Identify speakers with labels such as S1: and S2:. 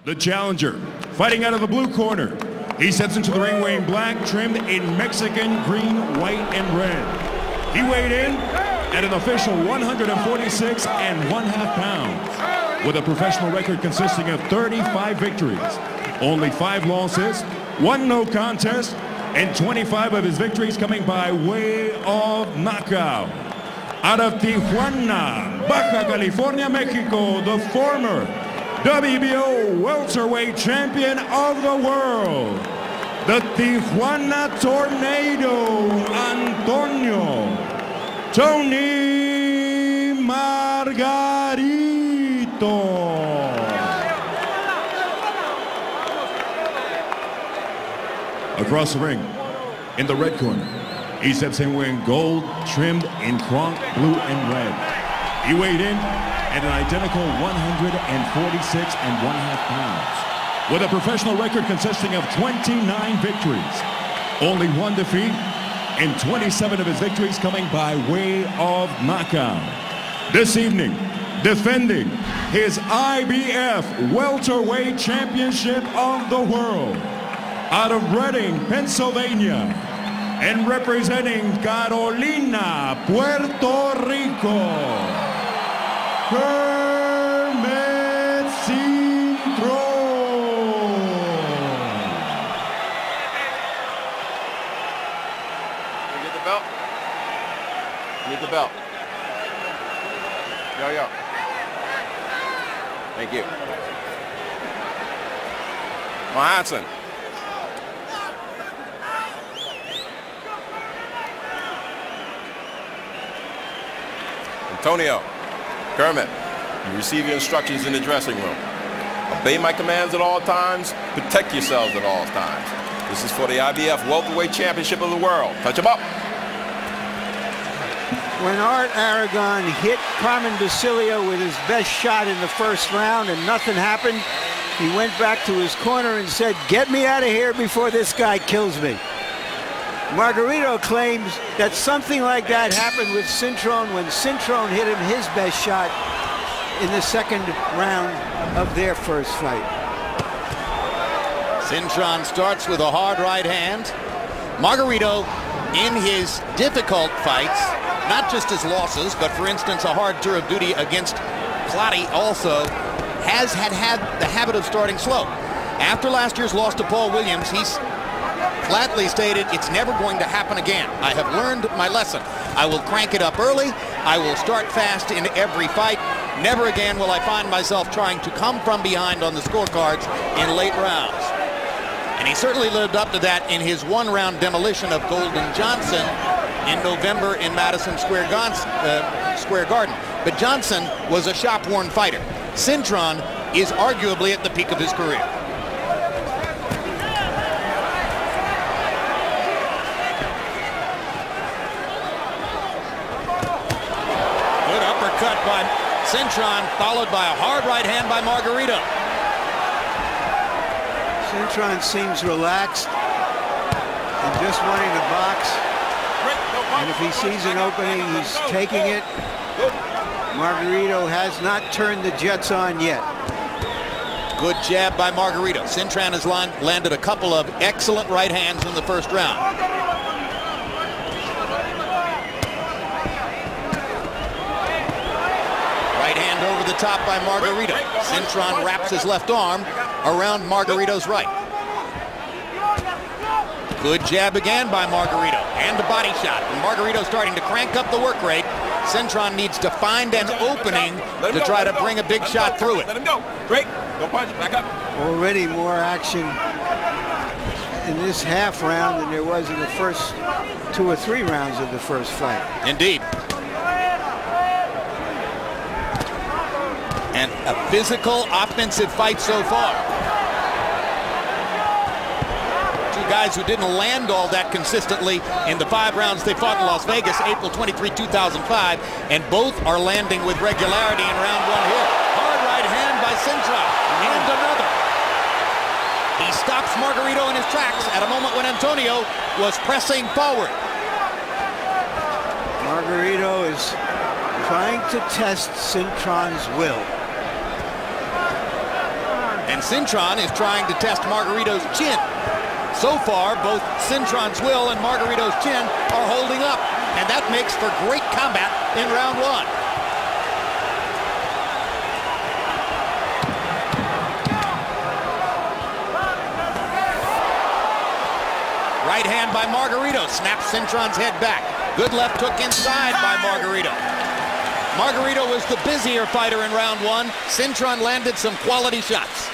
S1: The challenger, fighting out of the blue corner. He steps into the ring wearing black, trimmed in Mexican green, white, and red. He weighed in at an official 146 1/2 pounds, with a professional record consisting of 35 victories, only 5 losses, 1 no contest, and 25 of his victories coming by way of knockout. Out of Tijuana, Baja California, Mexico, the former WBO welterweight champion of the world, the Tijuana Tornado, Antonio Tony Margarito. Across the ring, in the red corner, he steps in wearing gold trimmed in Kronk blue and red. He weighed in at an identical 146 1/2 pounds, with a professional record consisting of 29 victories, only 1 defeat, and 27 of his victories coming by way of knockout. This evening, defending his IBF welterweight championship of the world, out of Reading, Pennsylvania, and representing Carolina, Puerto Rico, Cintron.
S2: You get the belt? Need the belt. Yo. Thank you. Johansson. Antonio, Kermit, you receive your instructions in the dressing room. Obey my commands at all times. Protect yourselves at all times. This is for the IBF Welterweight Championship of the world. Touch him up.
S3: When Art Aragon hit Carmen Basilio with his best shot in the first round and nothing happened, he went back to his corner and said, "Get me out of here before this guy kills me." Margarito claims that something like that happened with Cintron when Cintron hit him his best shot in the second round of their first fight.
S4: Cintron starts with a hard right hand. Margarito, in his difficult fights, not just his losses, but for instance a hard tour of duty against Plotty also, has had the habit of starting slow. After last year's loss to Paul Williams, he's flatly stated it's never going to happen again. I have learned my lesson. I will crank it up early. I will start fast in every fight. Never again will I find myself trying to come from behind on the scorecards in late rounds. And he certainly lived up to that in his one-round demolition of Golden Johnson in November in Madison Square Garden. But Johnson was a shop-worn fighter. Cintron is arguably at the peak of his career. Good uppercut by Cintron, followed by a hard right hand by Margarito.
S3: Cintron seems relaxed and just wanting to box. And if he sees an opening, he's taking it. Margarito has not turned the jets on yet.
S4: Good jab by Margarito. Cintron has landed a couple of excellent right hands in the first round. Right hand over the top by Margarito. Cintron wraps his left arm around Margarito's right. Good jab again by Margarito. And a body shot. And Margarito starting to crank up the work rate. Cintron needs to find an opening to try to bring a big shot through it.
S2: Let him go. Break. Don't punch. Back up.
S3: Already more action in this half round than there was in the first 2 or 3 rounds of the first fight.
S4: Indeed. And a physical offensive fight so far. Guys who didn't land all that consistently in the 5 rounds they fought in Las Vegas, April 23, 2005, and both are landing with regularity in round 1 here. Hard right hand by Cintron, and another. He stops Margarito in his tracks at a moment when Antonio was pressing forward.
S3: Margarito is trying to test Cintron's will.
S4: And And Cintron is trying to test Margarito's chin. So far, both Cintron's will and Margarito's chin are holding up, and that makes for great combat in round one. Right hand by Margarito, snaps Cintron's head back. Good left hook inside by Margarito. Margarito was the busier fighter in round one. Cintron landed some quality shots.